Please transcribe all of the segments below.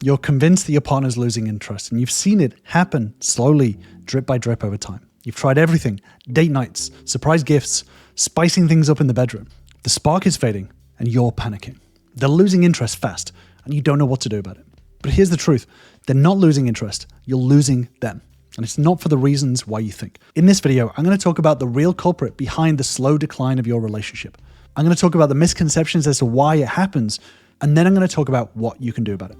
You're convinced that your partner's losing interest, and you've seen it happen slowly, drip by drip over time. You've tried everything: date nights, surprise gifts, spicing things up in the bedroom. The spark is fading, and you're panicking. They're losing interest fast, and you don't know what to do about it. But here's the truth. They're not losing interest. You're losing them. And it's not for the reasons why you think. In this video, I'm going to talk about the real culprit behind the slow decline of your relationship. I'm going to talk about the misconceptions as to why it happens, and then I'm going to talk about what you can do about it.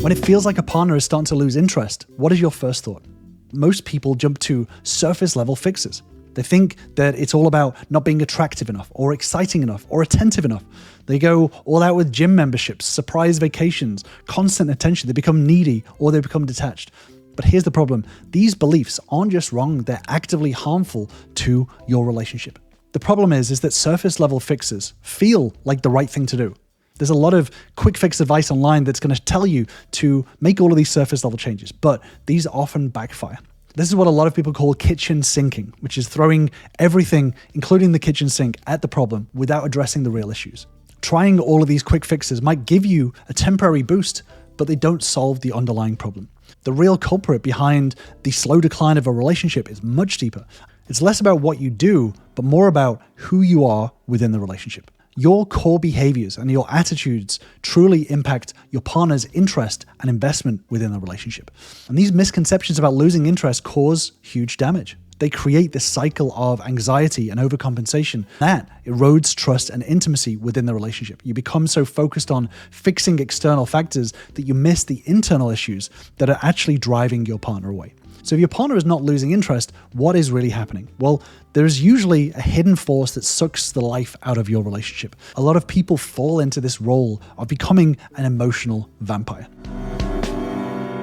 When it feels like a partner is starting to lose interest, what is your first thought? Most people jump to surface level fixes. They think that it's all about not being attractive enough or exciting enough or attentive enough. They go all out with gym memberships, surprise vacations, constant attention. They become needy or they become detached. But here's the problem. These beliefs aren't just wrong, they're actively harmful to your relationship. The problem is that surface level fixes feel like the right thing to do. There's a lot of quick fix advice online that's going to tell you to make all of these surface level changes, but these often backfire. This is what a lot of people call kitchen sinking, which is throwing everything, including the kitchen sink, at the problem without addressing the real issues. Trying all of these quick fixes might give you a temporary boost, but they don't solve the underlying problem. The real culprit behind the slow decline of a relationship is much deeper. It's less about what you do, but more about who you are within the relationship. Your core behaviors and your attitudes truly impact your partner's interest and investment within the relationship. And these misconceptions about losing interest cause huge damage. They create this cycle of anxiety and overcompensation that erodes trust and intimacy within the relationship. You become so focused on fixing external factors that you miss the internal issues that are actually driving your partner away. So if your partner is not losing interest, what is really happening? Well, there's usually a hidden force that sucks the life out of your relationship. A lot of people fall into this role of becoming an emotional vampire.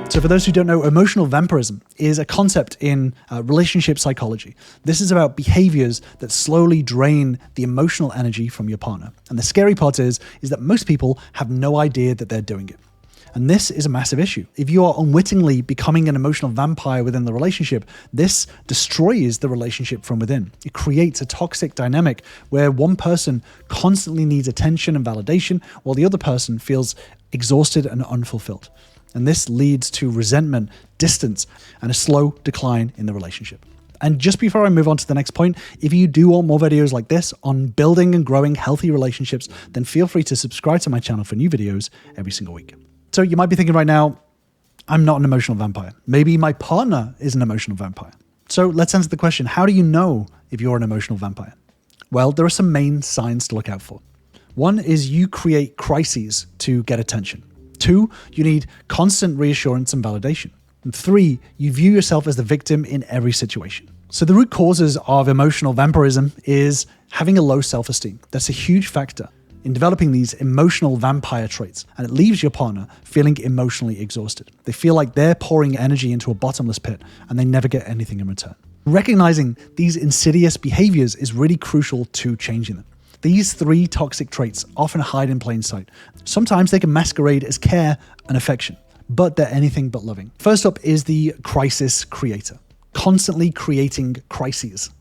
So for those who don't know, emotional vampirism is a concept in relationship psychology. This is about behaviors that slowly drain the emotional energy from your partner. And the scary part is that most people have no idea that they're doing it. And this is a massive issue. If you are unwittingly becoming an emotional vampire within the relationship, this destroys the relationship from within. It creates a toxic dynamic where one person constantly needs attention and validation, while the other person feels exhausted and unfulfilled. And this leads to resentment, distance, and a slow decline in the relationship. And just before I move on to the next point, if you do want more videos like this on building and growing healthy relationships, then feel free to subscribe to my channel for new videos every single week. So you might be thinking right now, I'm not an emotional vampire. Maybe my partner is an emotional vampire. So let's answer the question, how do you know if you're an emotional vampire? Well, there are some main signs to look out for. One is you create crises to get attention. 2, you need constant reassurance and validation. And 3, you view yourself as the victim in every situation. So the root causes of emotional vampirism is having a low self-esteem. That's a huge factor in developing these emotional vampire traits, and it leaves your partner feeling emotionally exhausted. They feel like they're pouring energy into a bottomless pit, and they never get anything in return. Recognizing these insidious behaviors is really crucial to changing them. These 3 toxic traits often hide in plain sight. Sometimes they can masquerade as care and affection, but they're anything but loving. First up is the crisis creator, constantly creating crises.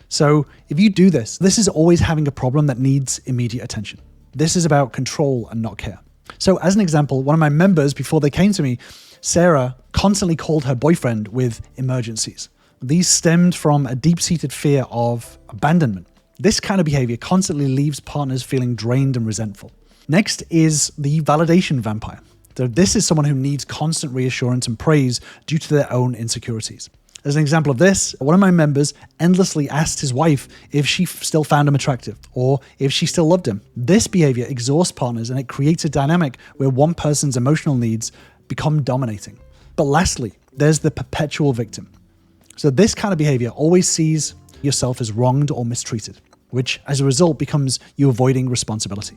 So if you do this, this is always having a problem that needs immediate attention. This is about control and not care. So as an example, one of my members, before they came to me, Sarah, constantly called her boyfriend with emergencies. These stemmed from a deep-seated fear of abandonment. This kind of behavior constantly leaves partners feeling drained and resentful. Next is the validation vampire. So this is someone who needs constant reassurance and praise due to their own insecurities. As an example of this, one of my members endlessly asked his wife if she still found him attractive or if she still loved him. This behavior exhausts partners and it creates a dynamic where one person's emotional needs become dominating. But lastly, there's the perpetual victim. So this kind of behavior always sees yourself as wronged or mistreated, which as a result becomes you avoiding responsibility.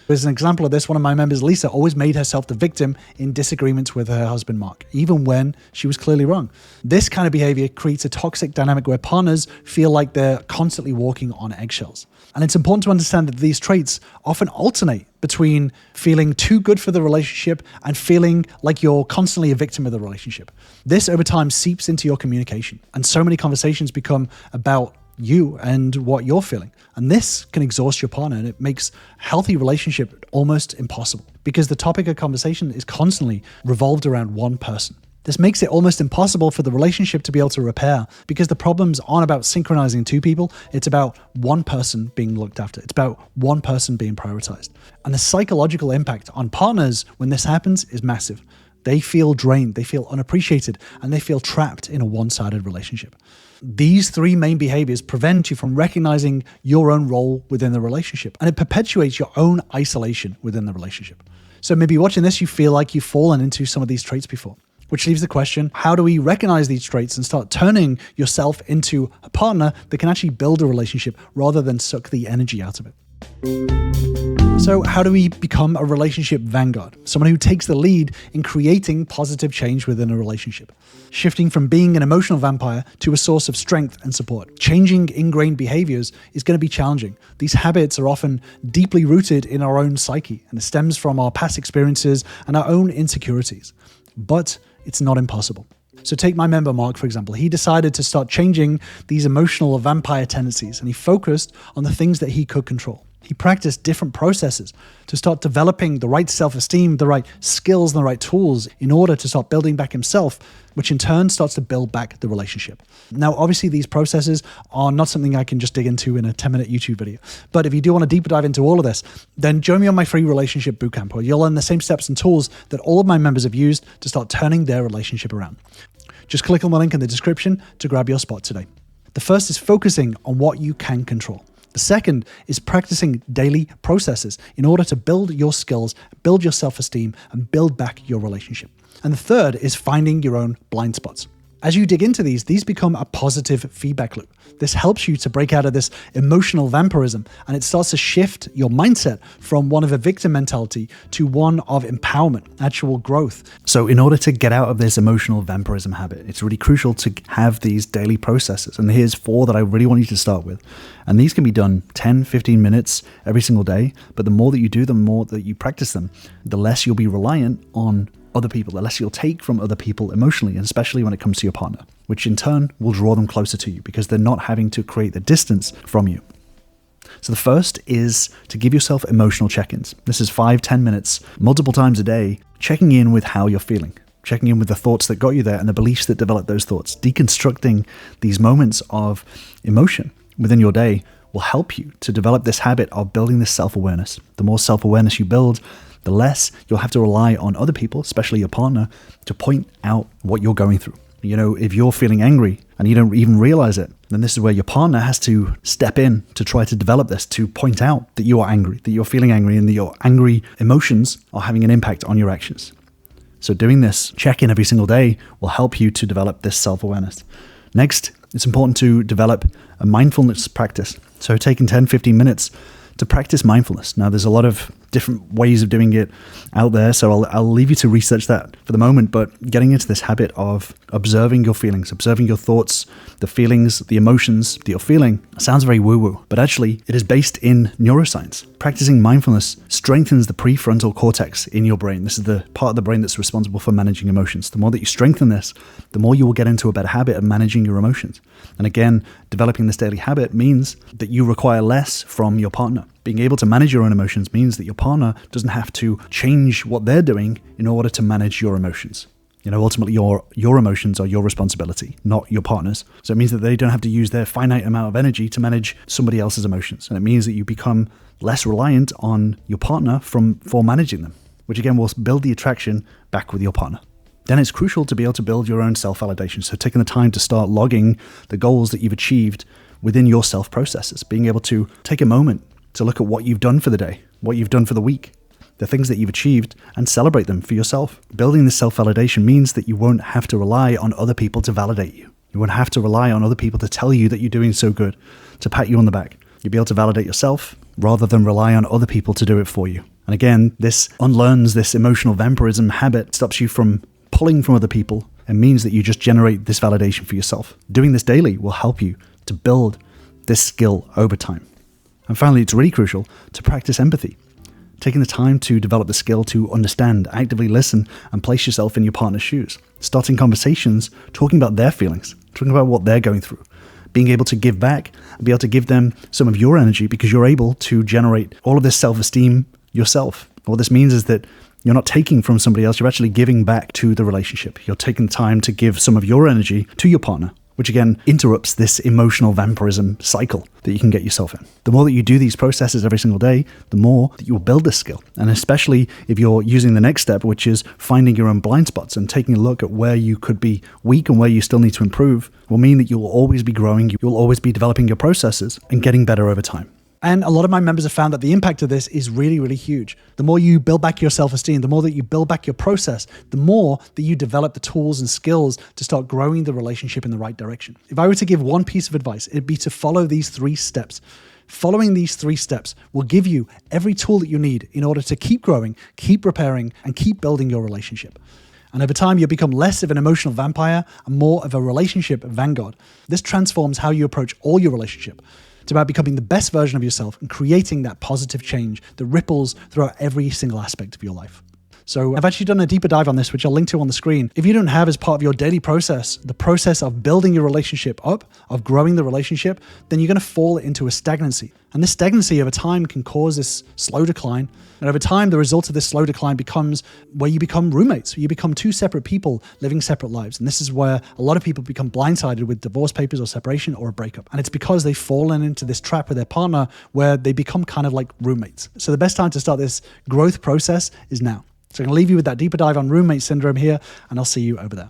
As an example of this, one of my members, Lisa, always made herself the victim in disagreements with her husband, Mark, even when she was clearly wrong. This kind of behavior creates a toxic dynamic where partners feel like they're constantly walking on eggshells. And it's important to understand that these traits often alternate between feeling too good for the relationship and feeling like you're constantly a victim of the relationship. This over time seeps into your communication. And so many conversations become about you and what you're feeling. And this can exhaust your partner, and it makes a healthy relationship almost impossible because the topic of conversation is constantly revolved around one person. This makes it almost impossible for the relationship to be able to repair because the problems aren't about synchronizing two people. It's about one person being looked after. It's about one person being prioritized. And the psychological impact on partners when this happens is massive. They feel drained, they feel unappreciated, and they feel trapped in a one-sided relationship. These three main behaviors prevent you from recognizing your own role within the relationship, and it perpetuates your own isolation within the relationship. So maybe watching this, you feel like you've fallen into some of these traits before. Which leaves the question, how do we recognize these traits and start turning yourself into a partner that can actually build a relationship rather than suck the energy out of it? So how do we become a relationship vanguard? Someone who takes the lead in creating positive change within a relationship. Shifting from being an emotional vampire to a source of strength and support. Changing ingrained behaviors is going to be challenging. These habits are often deeply rooted in our own psyche, and it stems from our past experiences and our own insecurities. But it's not impossible. So take my member Mark, for example. He decided to start changing these emotional vampire tendencies, and he focused on the things that he could control. He practiced different processes to start developing the right self-esteem, the right skills, and the right tools in order to start building back himself, which in turn starts to build back the relationship. Now, obviously, these processes are not something I can just dig into in a 10-minute YouTube video. But if you do want to deeper dive into all of this, then join me on my free relationship bootcamp, where you'll learn the same steps and tools that all of my members have used to start turning their relationship around. Just click on the link in the description to grab your spot today. The first is focusing on what you can control. The second is practicing daily processes in order to build your skills, build your self-esteem, and build back your relationship. And the third is finding your own blind spots. As you dig into these become a positive feedback loop. This helps you to break out of this emotional vampirism, and it starts to shift your mindset from one of a victim mentality to one of empowerment, actual growth. So in order to get out of this emotional vampirism habit, it's really crucial to have these daily processes. And here's 4 that I really want you to start with. And these can be done 10, 15 minutes every single day. But the more that you do them, the more that you practice them, the less you'll be reliant on other people, the less you'll take from other people emotionally, and especially when it comes to your partner, which in turn will draw them closer to you because they're not having to create the distance from you. So the first is to give yourself emotional check-ins. This is 5-10 minutes, multiple times a day, checking in with how you're feeling, checking in with the thoughts that got you there and the beliefs that developed those thoughts. Deconstructing these moments of emotion within your day will help you to develop this habit of building this self-awareness. The more self-awareness you build, the less you'll have to rely on other people, especially your partner, to point out what you're going through. You know, if you're feeling angry and you don't even realize it, then this is where your partner has to step in to try to develop this, to point out that you are angry, that you're feeling angry, and that your angry emotions are having an impact on your actions. So doing this check-in every single day will help you to develop this self-awareness. Next, it's important to develop a mindfulness practice. So taking 10-15 minutes to practice mindfulness. Now, there's a lot of different ways of doing it out there, so I'll leave you to research that for the moment, but getting into this habit of observing your feelings, observing your thoughts, the feelings, the emotions that you're feeling, sounds very woo-woo, but actually it is based in neuroscience. Practicing mindfulness strengthens the prefrontal cortex in your brain. This is the part of the brain that's responsible for managing emotions. The more that you strengthen this, the more you will get into a better habit of managing your emotions. And again, developing this daily habit means that you require less from your partner. Being able to manage your own emotions means that your partner doesn't have to change what they're doing in order to manage your emotions. You know, ultimately your emotions are your responsibility, not your partner's. So it means that they don't have to use their finite amount of energy to manage somebody else's emotions. And it means that you become less reliant on your partner for managing them, which again will build the attraction back with your partner. Then it's crucial to be able to build your own self-validation. So taking the time to start logging the goals that you've achieved within your self-processes, being able to take a moment to look at what you've done for the day, what you've done for the week, the things that you've achieved, and celebrate them for yourself. Building this self-validation means that you won't have to rely on other people to validate you. You won't have to rely on other people to tell you that you're doing so good, to pat you on the back. You'll be able to validate yourself rather than rely on other people to do it for you. And again, this unlearns this emotional vampirism habit, stops you from pulling from other people, and means that you just generate this validation for yourself. Doing this daily will help you to build this skill over time. And finally, it's really crucial to practice empathy. Taking the time to develop the skill to understand, actively listen, and place yourself in your partner's shoes. Starting conversations, talking about their feelings, talking about what they're going through. being able to give back and be able to give them some of your energy because you're able to generate all of this self-esteem yourself. What this means is that you're not taking from somebody else, you're actually giving back to the relationship. You're taking time to give some of your energy to your partner, which again interrupts this emotional vampirism cycle that you can get yourself in. The more that you do these processes every single day, the more that you will build this skill. And especially if you're using the next step, which is finding your own blind spots and taking a look at where you could be weak and where you still need to improve, will mean that you'll always be growing, you'll always be developing your processes and getting better over time. And a lot of my members have found that the impact of this is really, really huge. The more you build back your self-esteem, the more that you build back your process, the more that you develop the tools and skills to start growing the relationship in the right direction. If I were to give one piece of advice, it'd be to follow these 3 steps. Following these 3 steps will give you every tool that you need in order to keep growing, keep repairing, and keep building your relationship. And over time, you'll become less of an emotional vampire and more of a relationship vanguard. This transforms how you approach all your relationship. It's about becoming the best version of yourself and creating that positive change that ripples throughout every single aspect of your life. So I've actually done a deeper dive on this, which I'll link to on the screen. If you don't have as part of your daily process, the process of building your relationship up, of growing the relationship, then you're going to fall into a stagnancy. And this stagnancy over time can cause this slow decline. And over time, the result of this slow decline becomes where you become roommates. You become 2 separate people living separate lives. And this is where a lot of people become blindsided with divorce papers or separation or a breakup. And it's because they've fallen into this trap with their partner where they become kind of like roommates. So the best time to start this growth process is now. So I'm going to leave you with that deeper dive on roommate syndrome here, and I'll see you over there.